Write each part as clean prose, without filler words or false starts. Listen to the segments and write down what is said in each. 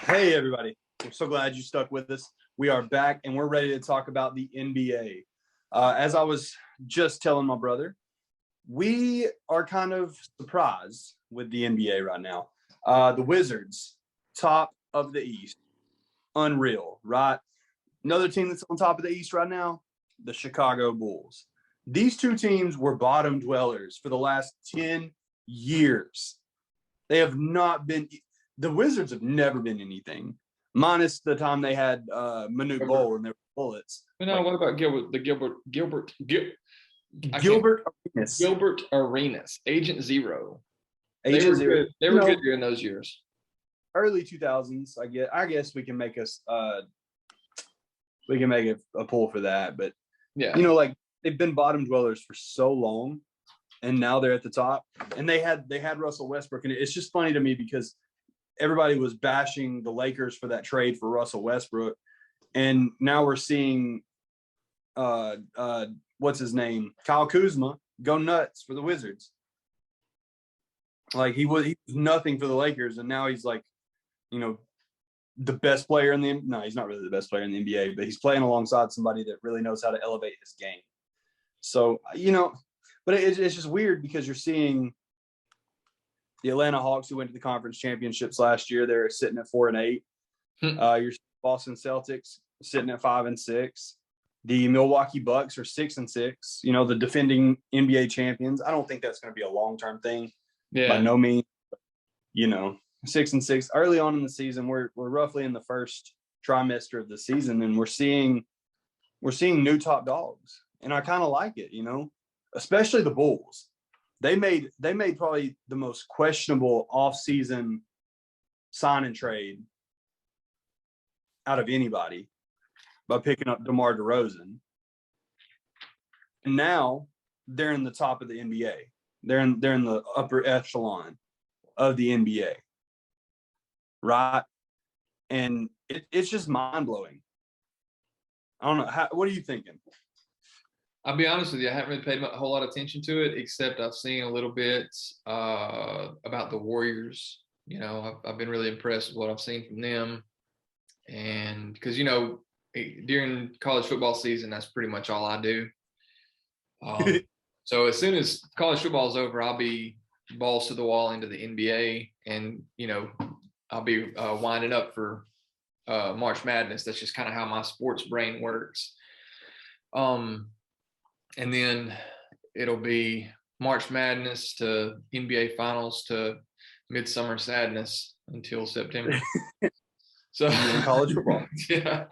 Hey, everybody. We're so glad you stuck with us. We are back and we're ready to talk about the NBA. As I was just telling my brother, we are kind of surprised with the NBA right now. The Wizards, top of the East. Unreal, right? Another team that's on top of the East right now, the Chicago Bulls. These two teams were bottom dwellers for the last 10 years. They have not been – the Wizards have never been anything, minus the time they had Manute Bol and their Bullets. What about Gilbert Arenas. Gilbert Arenas, Agent Zero? Agent they were Zero. good. They were good during those years. Early 2000s, I guess we can make us we can make a pull for that. But yeah, like they've been bottom dwellers for so long, and now they're at the top. And they had Russell Westbrook, and it's just funny to me because everybody was bashing the Lakers for that trade for Russell Westbrook, and now we're seeing what's his name, Kyle Kuzma, go nuts for the Wizards. Like he was nothing for the Lakers, and now he's like, the best player in the – no, he's not really the best player in the NBA, but he's playing alongside somebody that really knows how to elevate his game. So, but it's just weird because you're seeing the Atlanta Hawks, who went to the conference championships last year, they're sitting at 4-8. Your Boston Celtics sitting at 5-6. The Milwaukee Bucks are 6-6. The defending NBA champions. I don't think that's going to be a long-term thing. Yeah. By no means. 6-6. Early on in the season, we're roughly in the first trimester of the season, and we're seeing new top dogs, and I kind of like it. Especially the Bulls. They made probably the most questionable offseason sign and trade out of anybody by picking up DeMar DeRozan. And now they're in the top of the NBA. They're in the upper echelon of the NBA. Right? And it's just mind-blowing. I don't know. What are you thinking? I'll be honest with you. I haven't really paid a whole lot of attention to it, except I've seen a little bit about the Warriors. I've been really impressed with what I've seen from them. And because, during college football season, that's pretty much all I do. So as soon as college football is over, I'll be balls to the wall into the NBA, and, I'll be winding up for March Madness. That's just kind of how my sports brain works. And then it'll be March Madness to NBA Finals to Midsummer Sadness until September. So college football. Yeah.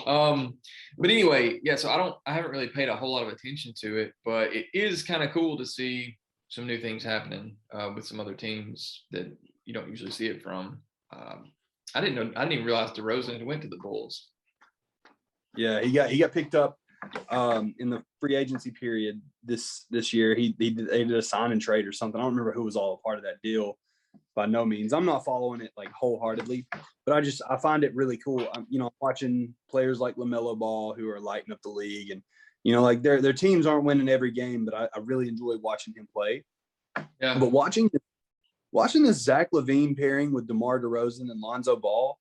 But anyway, yeah. So I haven't really paid a whole lot of attention to it, but it is kind of cool to see some new things happening with some other teams that you don't usually see it from. I didn't even realize DeRozan went to the Bulls. Yeah, he got picked up in the free agency period this year. They did a sign and trade or something. I don't remember who was all a part of that deal. By no means, I'm not following it like wholeheartedly, but I find it really cool. I'm watching players like LaMelo Ball who are lighting up the league, and like their teams aren't winning every game, but I really enjoy watching him play. Yeah. But watching this Zach LaVine pairing with DeMar DeRozan and Lonzo Ball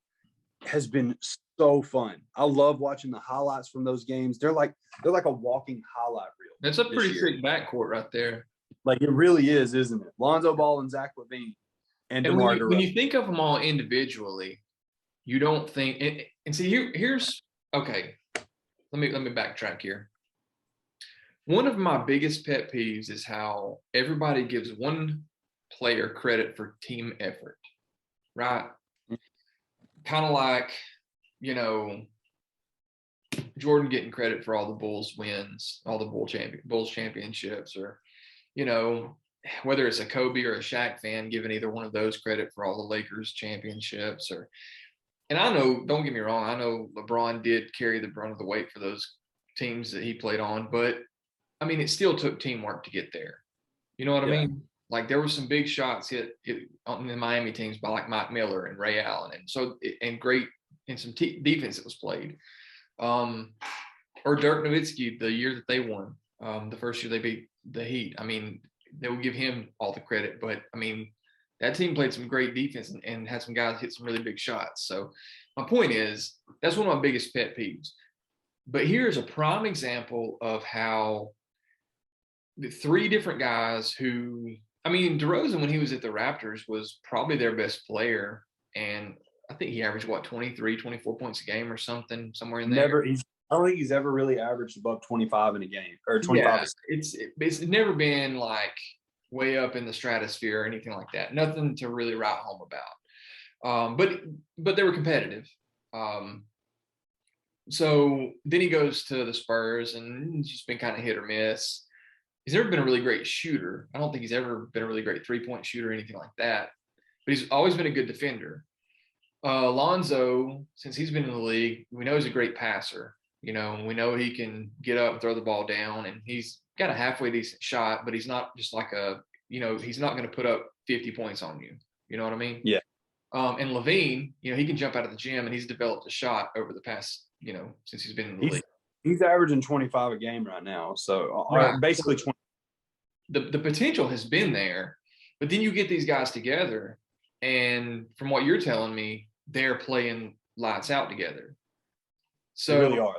has been so fun. I love watching the highlights from those games. They're like a walking highlight reel. That's a pretty sick backcourt right there. Like it really is, isn't it? Lonzo Ball and Zach LaVine and DeMar DeRozan. When you think of them all individually, you don't think and see here's okay. Let me backtrack here. One of my biggest pet peeves is how everybody gives one player credit for team effort, right? Kind of like, Jordan getting credit for all the Bulls wins, all the Bulls championships, or, whether it's a Kobe or a Shaq fan giving either one of those credit for all the Lakers championships. And I know, don't get me wrong, I know LeBron did carry the brunt of the weight for those teams that he played on, but I mean, it still took teamwork to get there. You know what I mean? Like there were some big shots hit on the Miami teams by like Mike Miller and Ray Allen, and some defense that was played. Or Dirk Nowitzki the year that they won, the first year they beat the Heat. I mean, they will give him all the credit, but I mean, that team played some great defense and had some guys hit some really big shots. So my point is, that's one of my biggest pet peeves. But here's a prime example of how the three different guys who, I mean, DeRozan, when he was at the Raptors, was probably their best player. And I think he averaged, what, 23, 24 points a game or something, somewhere in there. I don't think he's ever really averaged above 25 in a game or 25. Yeah, it's never been like way up in the stratosphere or anything like that. Nothing to really write home about. But they were competitive. So then he goes to the Spurs, and it's just been kind of hit or miss. He's never been a really great shooter. I don't think he's ever been a really great 3-point shooter or anything like that. But he's always been a good defender. Lonzo, since he's been in the league, we know he's a great passer. You know, we know he can get up and throw the ball down, and he's got a halfway decent shot, but he's not just like he's not going to put up 50 points on you. You know what I mean? Yeah. And LaVine, he can jump out of the gym, and he's developed a shot over the past, since he's been in the league. He's averaging 25 a game right now. So basically 20. The potential has been there, but then you get these guys together, and from what you're telling me, they're playing lights out together. So they really are.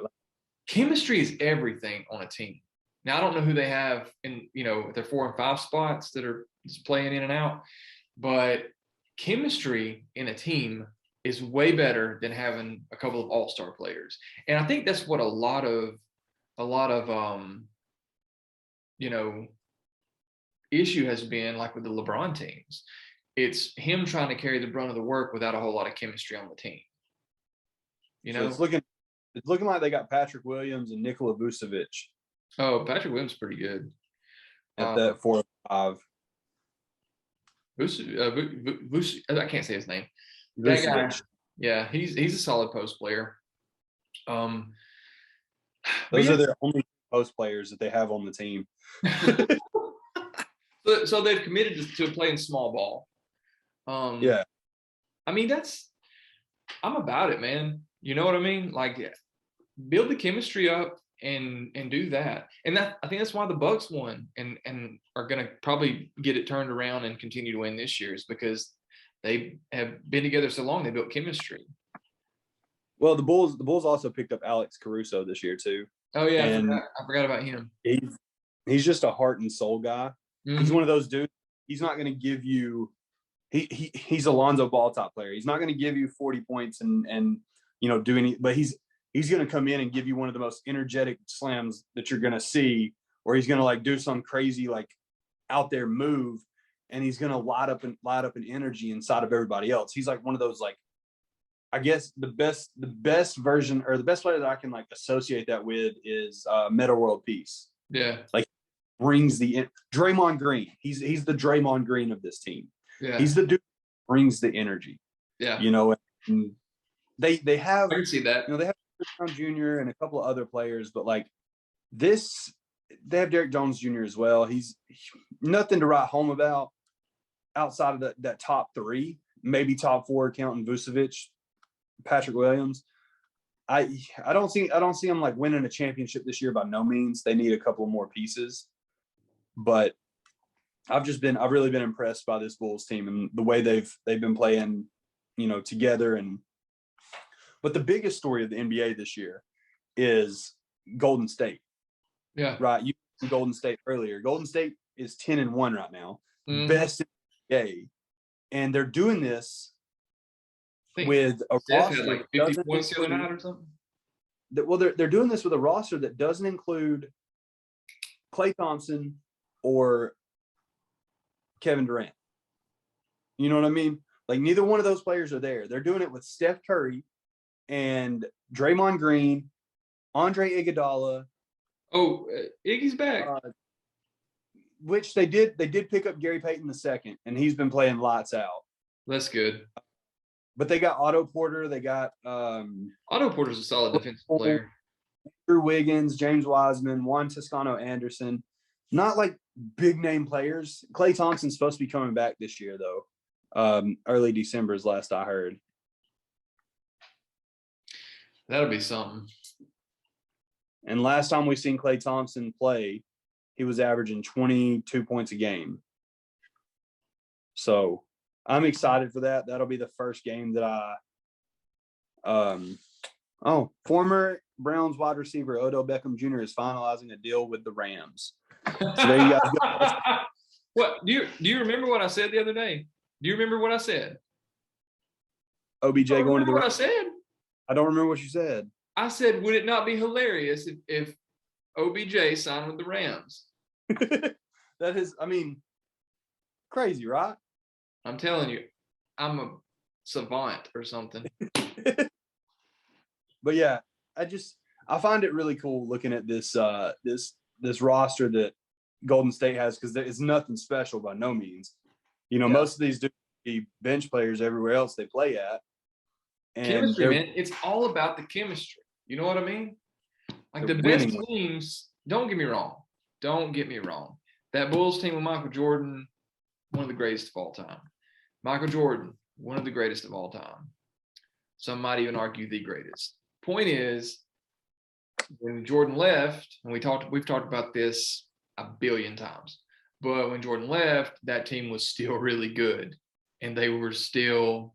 Chemistry is everything on a team. Now, I don't know who they have in, their 4 and 5 spots that are just playing in and out, but chemistry in a team is way better than having a couple of all-star players. And I think that's what a lot of issue has been, like with the LeBron teams. It's him trying to carry the brunt of the work without a whole lot of chemistry on the team. So it's looking like they got Patrick Williams and Nikola Vucevic. Oh, Patrick Williams is pretty good. At that 4 5. I can't say his name. Vucevic. That guy, yeah, he's a solid post player. Those are their only post players that they have on the team. So they've committed to playing small ball. Yeah. I mean, I'm about it, man. You know what I mean? Like, build the chemistry up and do that. And I think that's why the Bucks won and are going to probably get it turned around and continue to win this year, is because they have been together so long. They built chemistry. Well, the Bulls also picked up Alex Caruso this year too. Oh yeah, I forgot about him. He's just a heart and soul guy. Mm-hmm. He's one of those dudes. He's not going to give you. He's a Lonzo Ball type player. He's not going to give you 40 points and do any. But he's going to come in and give you one of the most energetic slams that you're going to see, or he's going to do some crazy out there move, and he's going to light up an energy inside of everybody else. He's like one of those I guess the best version, or the best player that I can associate that with is Metta World Peace. Yeah. Brings the Draymond Green. He's the Draymond Green of this team. Yeah. He's the dude who brings the energy. Yeah. And they have. I can see that. They have Brown Jr. and a couple of other players, but this, they have Derrick Jones Jr. as well. He's nothing to write home about outside of that top 3, maybe top 4, counting Vucevic, Patrick Williams. I don't see them winning a championship this year by no means. They need a couple more pieces, but I've really been impressed by this Bulls team and the way they've been playing, together. But the biggest story of the NBA this year is Golden State. Yeah. Right. You mentioned Golden State earlier. Golden State is 10-1 right now. Mm-hmm. Best in the NBA. And they're doing this with a roster had 50 points the other night or something. They're doing this with a roster that doesn't include Klay Thompson or Kevin Durant. You know what I mean? Neither one of those players are there. They're doing it with Steph Curry and Draymond Green, Andre Iguodala. Oh, Iggy's back. Which they did pick up Gary Payton II, and he's been playing lights out. That's good. But they got Otto Porter. They got Otto Porter's a solid defensive player. Andrew Wiggins, James Wiseman, Juan Toscano Anderson. Not big name players. Klay Thompson's supposed to be coming back this year, though. Early December is last I heard. That'll be something. And last time we seen Klay Thompson play, he was averaging 22 points a game. So I'm excited for that. That'll be the first game that former Browns wide receiver Odell Beckham Jr. is finalizing a deal with the Rams. So there you guys go. What do you remember what I said the other day? Do you remember what I said? OBJ going to the what I Rams. said? I don't remember what you said. I said, would it not be hilarious if OBJ signed with the Rams? That is, I mean, crazy, right? I'm telling you, I'm a savant or something. But yeah, I find it really cool looking at this roster that Golden State has, because it's nothing special by no means. Most of these do be bench players everywhere else they play at. And chemistry, man. It's all about the chemistry. You know what I mean? Like the best teams, don't get me wrong. That Bulls team with Michael Jordan, one of the greatest of all time. Michael Jordan, one of the greatest of all time. Some might even argue the greatest. Point is, when Jordan left, and we've talked about this a billion times, but when Jordan left, that team was still really good, and they were still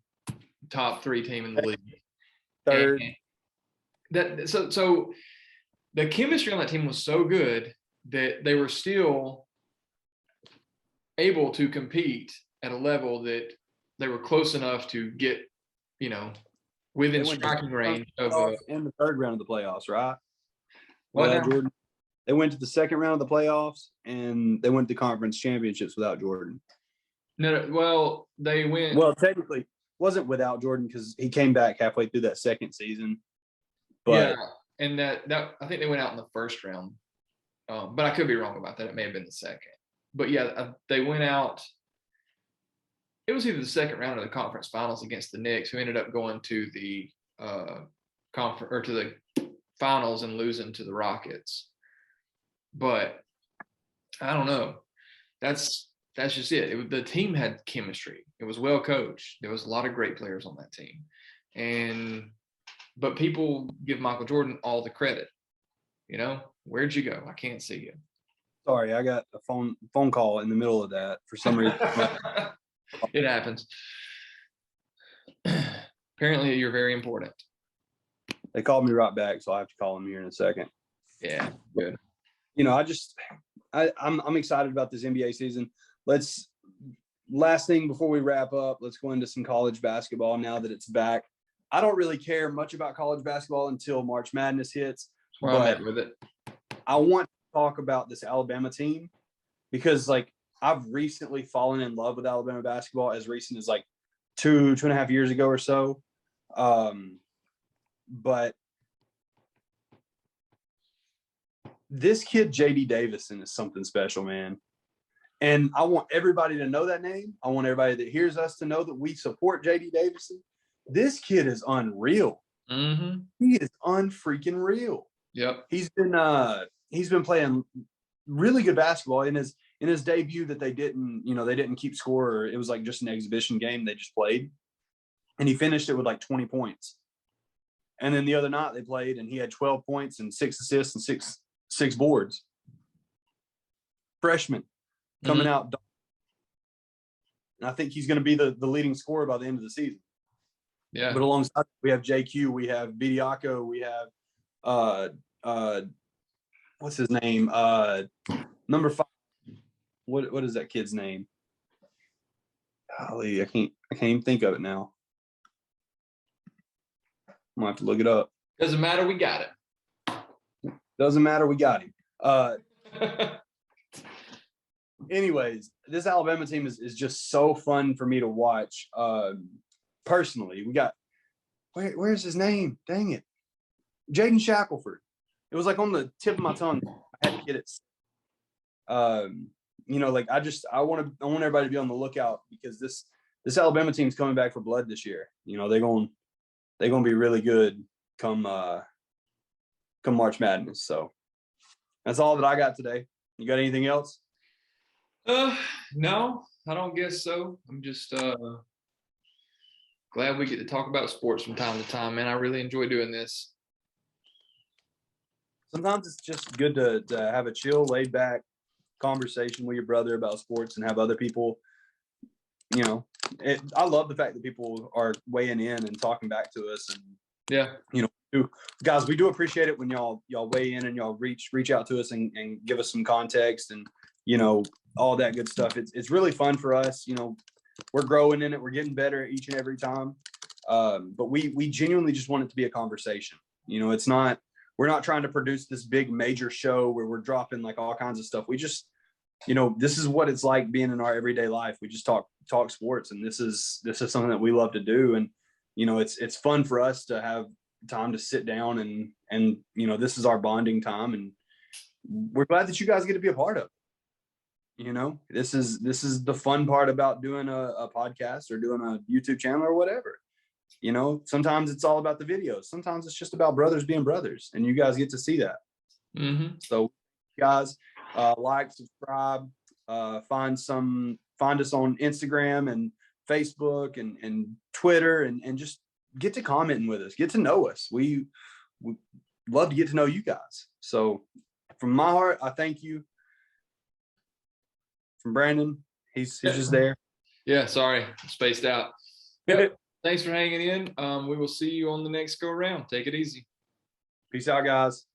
top 3 team in the league. Third. So the chemistry on that team was so good that they were still able to compete at a level that they were close enough to get, within striking range of in the third round of the playoffs, right? Without Jordan. They went to the second round of the playoffs, and they went to conference championships without Jordan. No, well, they went. Well, technically, wasn't without Jordan because he came back halfway through that second season. But yeah, and that I think they went out in the first round, but I could be wrong about that. It may have been the second. But yeah, they went out. It was either the second round of the conference finals against the Knicks, who ended up going to the conference or to the finals and losing to the Rockets. But I don't know. That's just it. The team had chemistry. It was well coached. There was a lot of great players on that team, but people give Michael Jordan all the credit. Where'd you go? I can't see you. Sorry, I got a phone call in the middle of that for some reason. It happens. Apparently, you're very important. They called me right back, so I have to call them here in a second. Yeah, good. I'm excited about this NBA season. Last thing before we wrap up, let's go into some college basketball now that it's back. I don't really care much about college basketball until March Madness hits. Well, I'm at with it. I want to talk about this Alabama team because, I've recently fallen in love with Alabama basketball as recent as 2.5 years ago or so. But this kid, J.D. Davison, is something special, man. And I want everybody to know that name. I want everybody that hears us to know that we support J.D. Davison. This kid is unreal. Mm-hmm. He is unfreaking real. Yep. He's been playing really good basketball in his debut that they didn't keep score, or it was just an exhibition game they just played. And he finished it with 20 points. And then the other night they played and he had 12 points and 6 assists and six boards. Freshman coming out. And I think he's going to be the leading scorer by the end of the season. Yeah. But alongside, we have JQ, we have Bediako, we have what's his name? Number 5. What is that kid's name? Golly, I can't even think of it now. I'm gonna have to look it up. Doesn't matter, we got it. Doesn't matter, we got him. Anyways, this Alabama team is just so fun for me to watch. Personally, we got where's his name? Dang it, Jaden Shackelford. It was on the tip of my tongue. I had to get it. I want everybody to be on the lookout because this Alabama team's coming back for blood this year. They're going to be really good come March Madness. So that's all that I got today. You got anything else? No, I don't guess so. I'm just glad we get to talk about sports from time to time, man. I really enjoy doing this. Sometimes it's just good to have a chill, laid back conversation with your brother about sports and have other people you know, I love the fact that people are weighing in and talking back to us. And, Yeah. you know, guys, we do appreciate it when y'all weigh in and y'all reach out to us and give us some context and, you know, all that good stuff. It's really fun for us. You know, we're growing in it. We're getting better each and every time. But we genuinely just want it to be a conversation. You know, we're not trying to produce this big major show where we're dropping like all kinds of stuff. We just, you know, this is what it's like being in our everyday life. We just talk sports, and this is something that we love to do. And, you know, it's fun for us to have time to sit down and, you know, this is our bonding time, and we're glad that you guys get to be a part of it. You know, this is the fun part about doing a podcast or doing a YouTube channel or whatever. You know, sometimes it's all about the videos. Sometimes it's just about brothers being brothers, and you guys get to see that. Mm-hmm. So, guys, like, subscribe, find us on Instagram and Facebook and Twitter, and just get to commenting with us, get to know us. We love to get to know you guys. So from my heart, I thank you. From Brandon, he's just there. Yeah, sorry, spaced out. Yep. Thanks for hanging in. We will see you on the next go around. Take it easy. Peace out, guys.